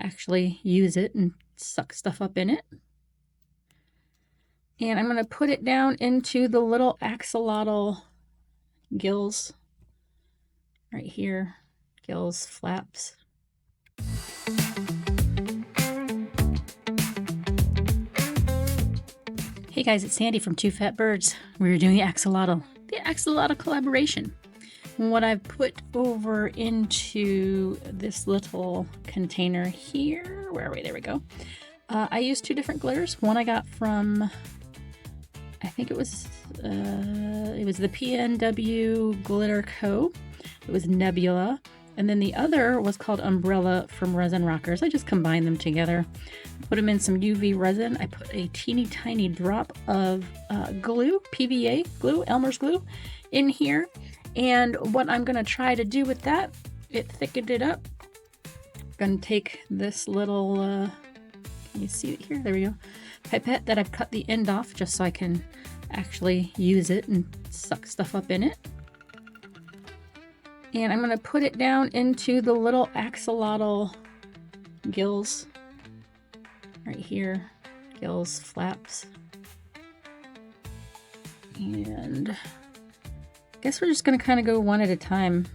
actually use it and suck stuff up in it. And I'm going to put it down into the little axolotl gills right here. Gills, flaps. Hey guys, it's Sandy from Two Fat Birds. We're doing the axolotl collaboration. What I've put over into this little container here, where are we? There we go. I used two different glitters. One I got from, I think it was the PNW Glitter Co. It was Nebula. And then the other was called Umbrella from Resin Rockers. I just combined them together. Put them in some UV resin. I put a teeny tiny drop of glue, PVA glue, Elmer's glue, in here. And what I'm going to try to do with that, it thickened it up. I'm going to take this little, can you see it here? There we go. Pipette that I've cut the end off just so I can actually use it and suck stuff up in it. And I'm going to put it down into the little axolotl gills right here. Gills, flaps. And I guess we're just going to kind of go one at a time.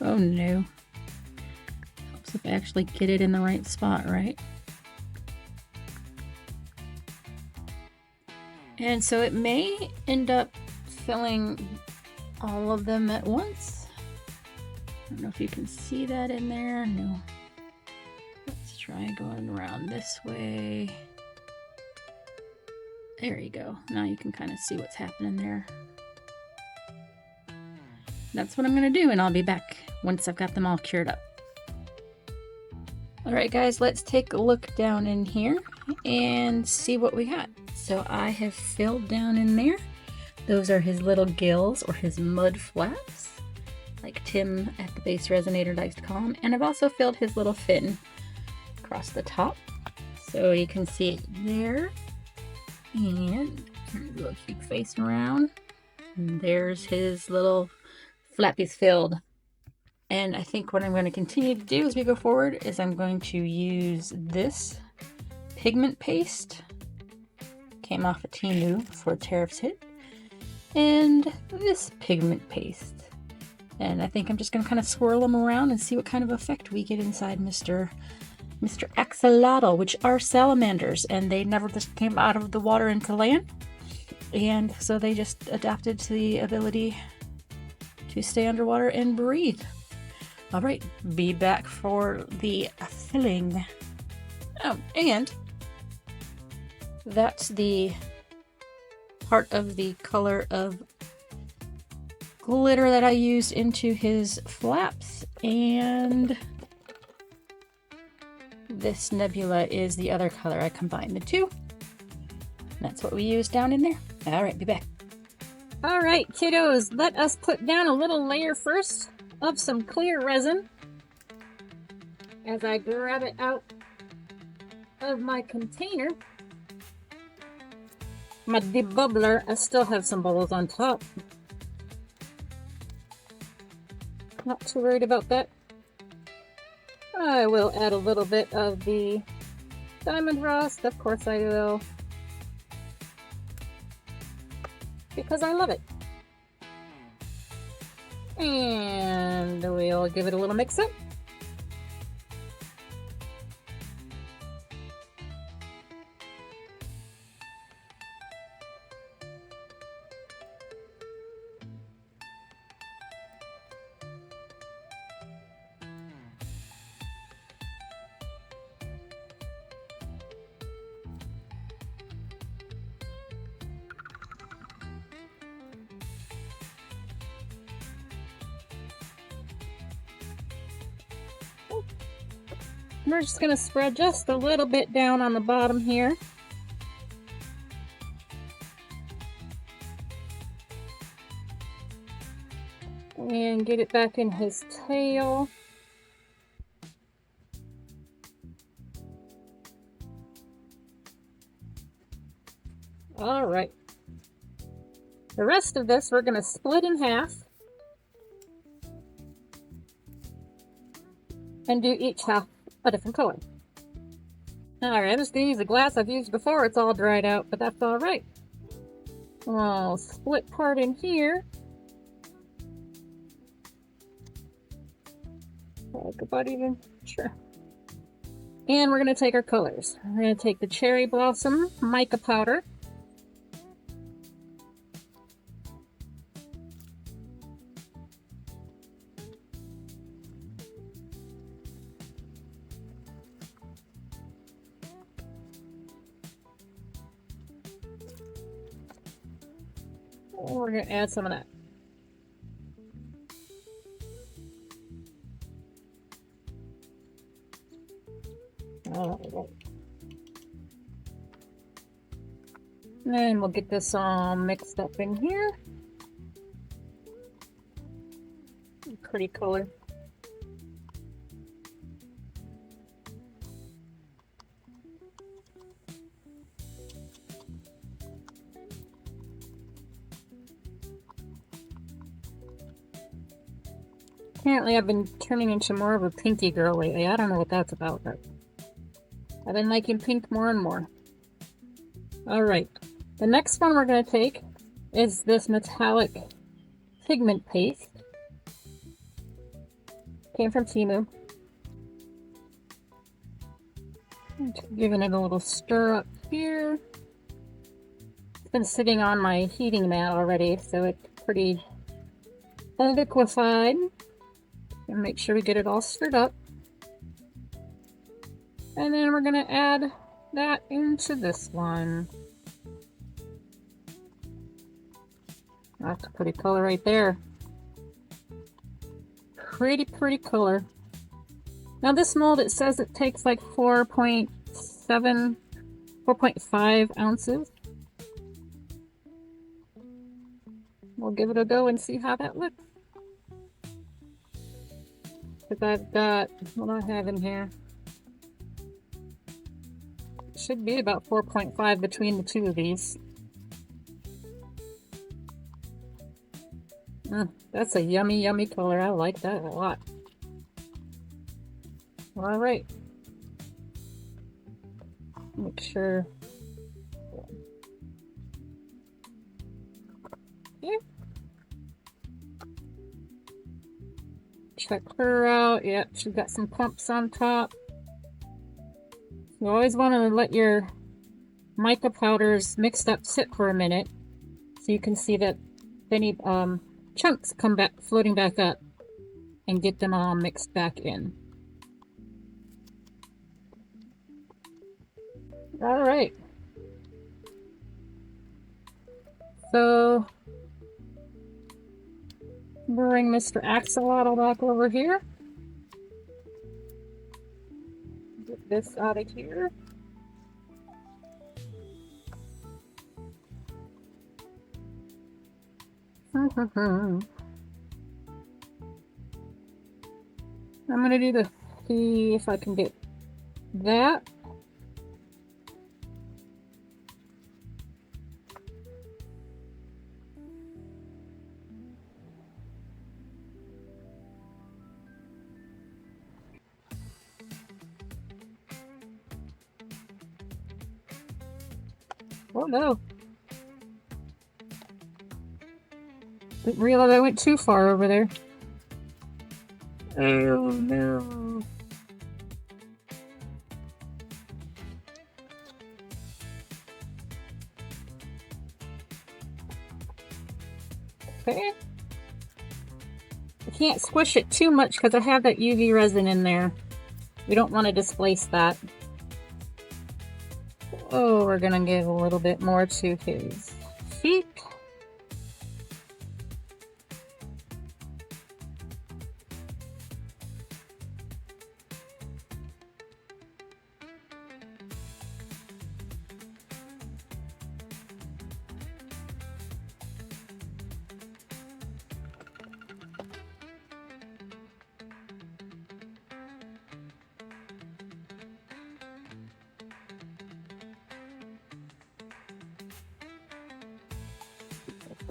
Oh no. Helps if I actually get it in the right spot, right? And so it may end up filling all of them at once. I don't know if you can see that in there. No. Let's try going around this way. There you go. Now you can kind of see what's happening there. That's what I'm going to do, and I'll be back once I've got them all cured up. Alright guys, let's take a look down in here and see what we got. So I have filled down in there. Those are his little gills, or his mud flaps, like Tim at the Base Resonator likes to call them. And I've also filled his little fin across the top. So you can see it there. And we'll keep facing around. And there's his little flappies filled. And I think what I'm going to continue to do as we go forward is I'm going to use this pigment paste. Came off of Temu before tariffs hit. And this pigment paste. And I think I'm just going to kind of swirl them around and see what kind of effect we get inside Mr. Axolotl, which are salamanders. And they never just came out of the water into land. And so they just adapted to the ability to stay underwater and breathe. All right, be back for the filling. Oh, and that's the part of the color of glitter that I used into his flaps. And this nebula is the other color. I combined the two. That's what we used down in there. All right, be back. All right, kiddos, let us put down a little layer first of some clear resin as I grab it out of my container. My debubbler, I still have some bubbles on top. Not too worried about that. I will add a little bit of the diamond rust, of course I will, because I love it. And we'll give it a little mix up. We're just going to spread just a little bit down on the bottom here. And get it back in his tail. All right. The rest of this we're going to split in half. and do each half a different color. Alright, I'm just going to use the glass I've used before. It's all dried out, but that's alright. I'll split part in here. Like about even, sure. And we're going to take our colors. We're going to take the Cherry Blossom mica powder. And we're going to add some of that. And we'll get this all mixed up in here. Pretty color. Apparently I've been turning into more of a pinky girl lately. I don't know what that's about, but I've been liking pink more and more. Alright, the next one we're going to take is this Metallic Pigment paste. Came from Temu. Giving it a little stir up here. It's been sitting on my heating mat already, so it's pretty liquefied. And make sure we get it all stirred up. And then we're going to add that into this one. That's a pretty color right there. Pretty color. Now this mold, it says it takes like 4.5 ounces. We'll give it a go and see how that looks. Because I've got, what do I have in here? It should be about 4.5 between the two of these. That's a yummy color. I like that a lot. Alright. Make sure. Yeah. Check her out. Yep, she's got some clumps on top. You always want to let your mica powders mixed up sit for a minute so you can see that any chunks come back floating back up and get them all mixed back in. All right. So bring Mr. Axolotl back over here. Get this out of here. I'm gonna do the, see if I can get that. Oh no. Didn't realize I went too far over there. Oh no. Okay. I can't squish it too much because I have that UV resin in there. We don't want to displace that. Oh, we're gonna give a little bit more to his feet.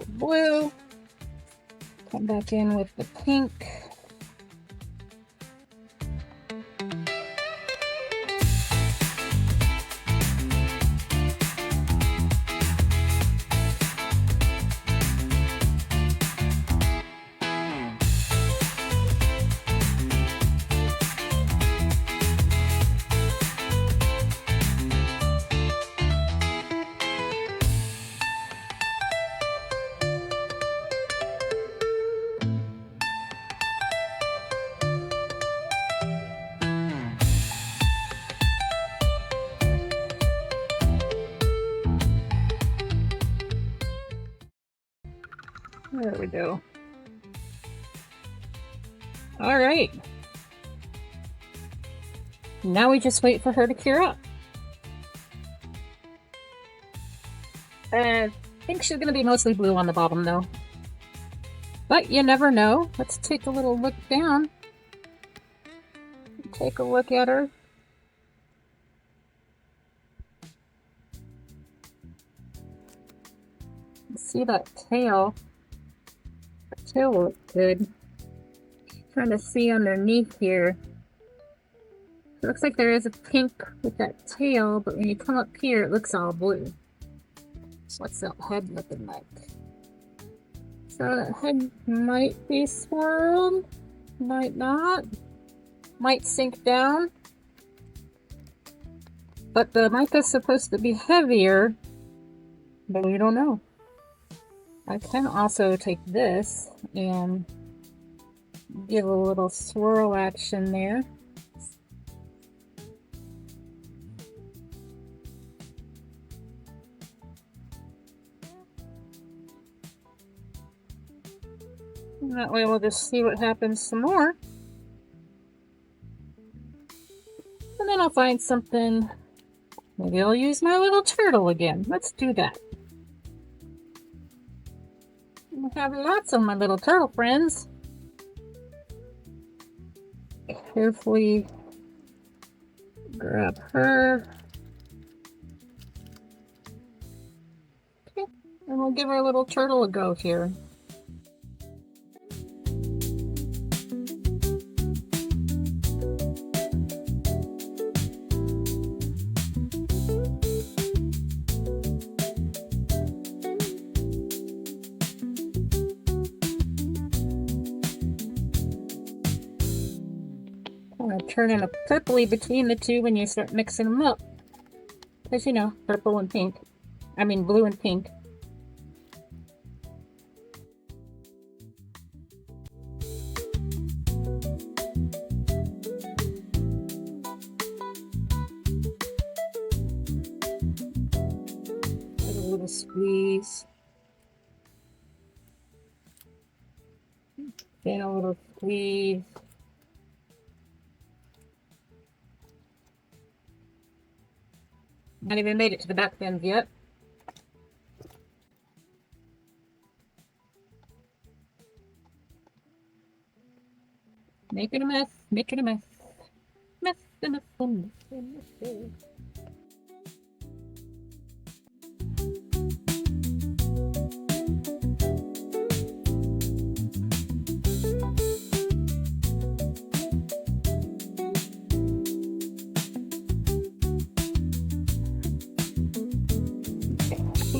Blue. Come back in with the pink. There we go. All right. Now we just wait for her to cure up. I think she's gonna be mostly blue on the bottom though. But you never know. Let's take a little look down. Take a look at her. See that tail? The tail looks good. Trying to see underneath here. It looks like there is a pink with that tail, but when you come up here, it looks all blue. So what's that head looking like? So that head might be swirled, might not, might sink down. But the mica's supposed to be heavier, but we don't know. I can also take this and give a little swirl action there. And that way we'll just see what happens some more. And then I'll find something. Maybe I'll use my little turtle again. Let's do that. I have lots of my little turtle friends. Carefully grab her. Okay, and we'll give our little turtle a go here. Turning a purpley between the two when you start mixing them up. Because you know, purple and pink. I mean blue and pink. Add a little squeeze. Then a little squeeze. Not even made it to the back bends yet. Making a mess, making a mess. Mess, mess, mess, mess.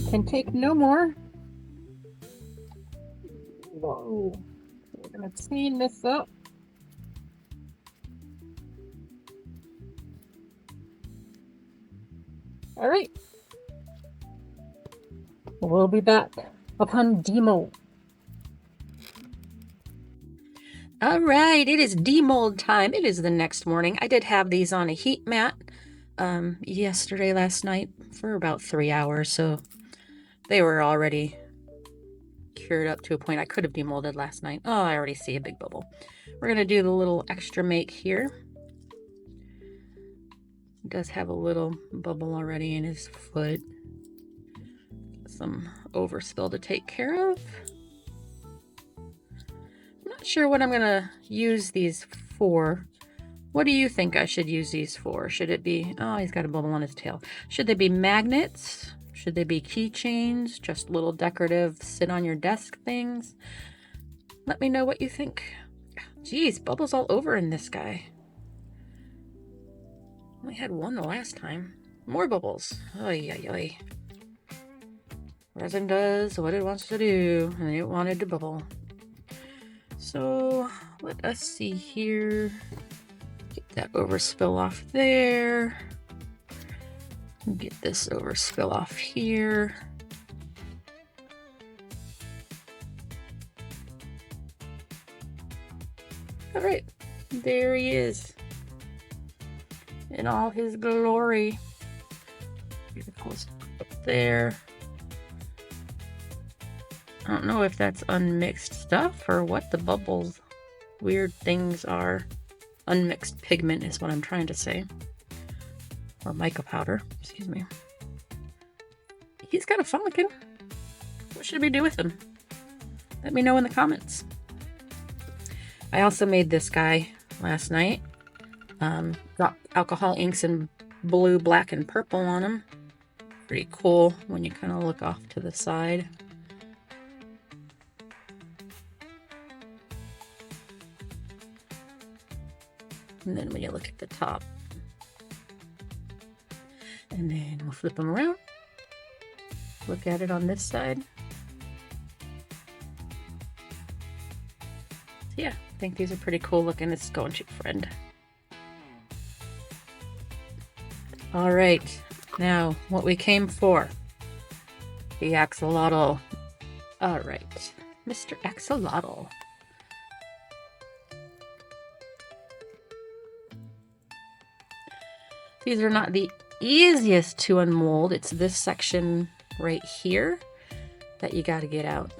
Can take no more. Whoa. We're gonna clean this up. All right. We'll be back upon demo. All right, it is demold time. It is the next morning. I did have these on a heat mat last night for about 3 hours, so they were already cured up to a point I could have demolded last night. Oh, I already see a big bubble. We're going to do the little extra make here. It does have a little bubble already in his foot. Some overspill to take care of. I'm not sure what I'm going to use these for. What do you think I should use these for? Should it be... Oh, he's got a bubble on his tail. Should they be magnets? Should they be keychains? Just little decorative sit on your desk things? Let me know what you think. Geez, bubbles all over in this guy. Only had one the last time. More bubbles. Oy, oy, oy. Resin does what it wants to do, and it wanted to bubble. So, let us see here. Get that overspill off there. Get this overspill off here. All right, there he is in all his glory. Get it close up there. I don't know if that's unmixed stuff or what the bubbles weird things are. Unmixed pigment is what I'm trying to say. Or mica powder, excuse me. He's kind of frolicking. What should we do with him? Let me know in the comments. I also made this guy last night. Got alcohol inks in blue, black, and purple on them. Pretty cool when you kind of look off to the side. And then when you look at the top. And then we'll flip them around. Look at it on this side. Yeah, I think these are pretty cool looking. This is going to friend. All right, now what we came for. The axolotl. All right, Mr. Axolotl. These are not the easiest to unmold. It's this section right here that you got to get out.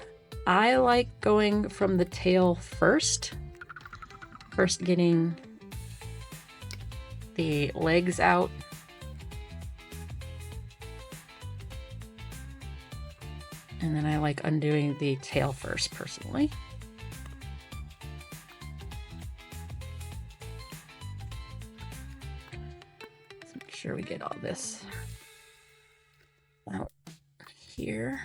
I like going from the tail first. First getting the legs out. And then I like undoing the tail first, personally. Let's make sure we get all this out here.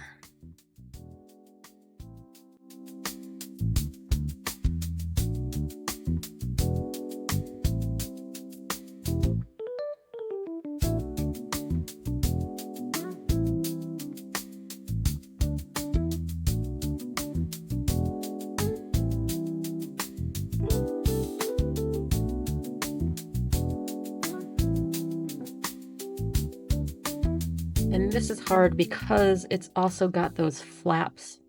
And this is hard because it's also got those flaps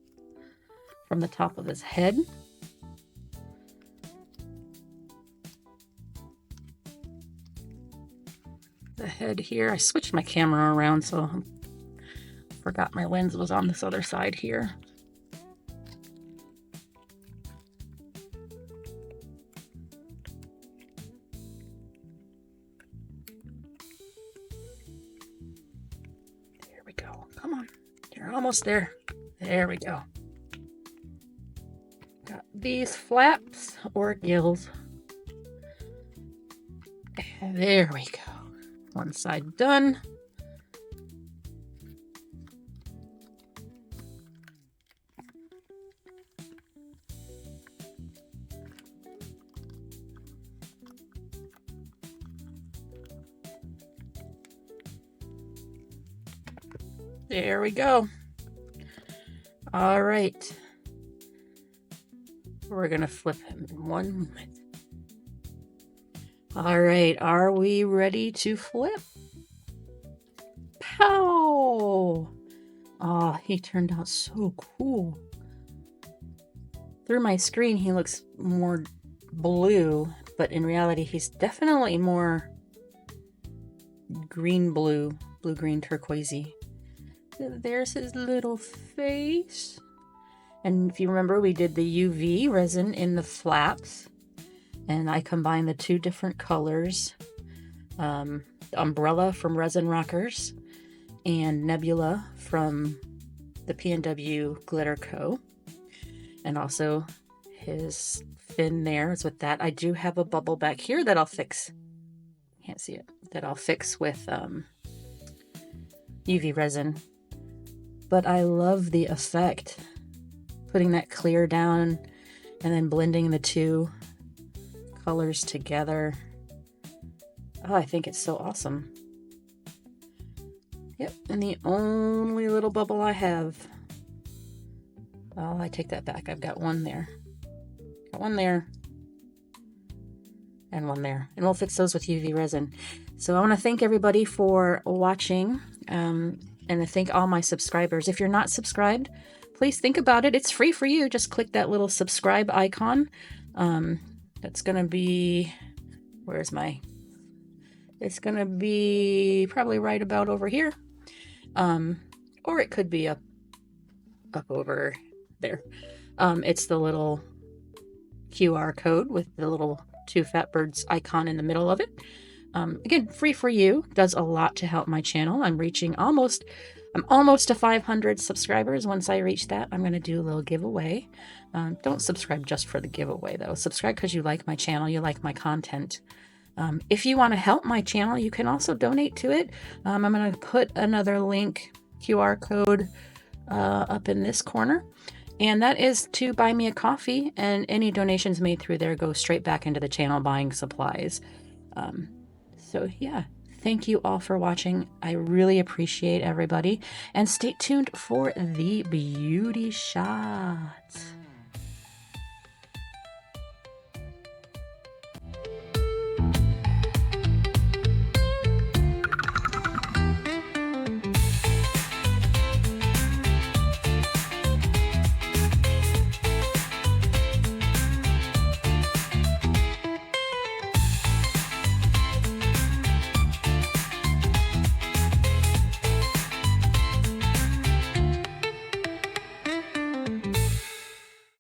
from the top of his head. The head here, I switched my camera around, so I forgot my lens was on this other side here. Come on, you're almost there. There we go. Got these flaps or gills. There we go. One side done. There we go. All right. We're gonna flip him in 1 moment. All right, are we ready to flip? Pow! Oh, he turned out so cool. Through my screen, he looks more blue, but in reality, he's definitely more green-blue, blue-green turquoisey. There's his little face. And if you remember, we did the UV resin in the flaps. And I combined the two different colors. Umbrella from Resin Rockers. And Nebula from the P&W Glitter Co. And also his fin there is with that. I do have a bubble back here that I'll fix. Can't see it. That I'll fix with UV resin. But I love the effect. Putting that clear down and then blending the two colors together. Oh, I think it's so awesome. Yep, and the only little bubble I have. Oh, I take that back. I've got one there. Got one there. And one there. And we'll fix those with UV resin. So I want to thank everybody for watching. And I thank all my subscribers. If you're not subscribed, please think about it. It's free for you. Just click that little subscribe icon. That's going to be, where's my, it's going to be probably right about over here. Or it could be up over there. It's the little QR code with the little two fat birds icon in the middle of it. Again, free for you, does a lot to help my channel. I'm almost to 500 subscribers. Once I reach that, I'm going to do a little giveaway. Don't subscribe just for the giveaway though. Subscribe because you like my channel, you like my content. If you want to help my channel, you can also donate to it. I'm going to put another link, QR code, up in this corner. And that is to buy me a coffee, and any donations made through there go straight back into the channel buying supplies. So yeah, thank you all for watching. I really appreciate everybody, and stay tuned for the beauty shot.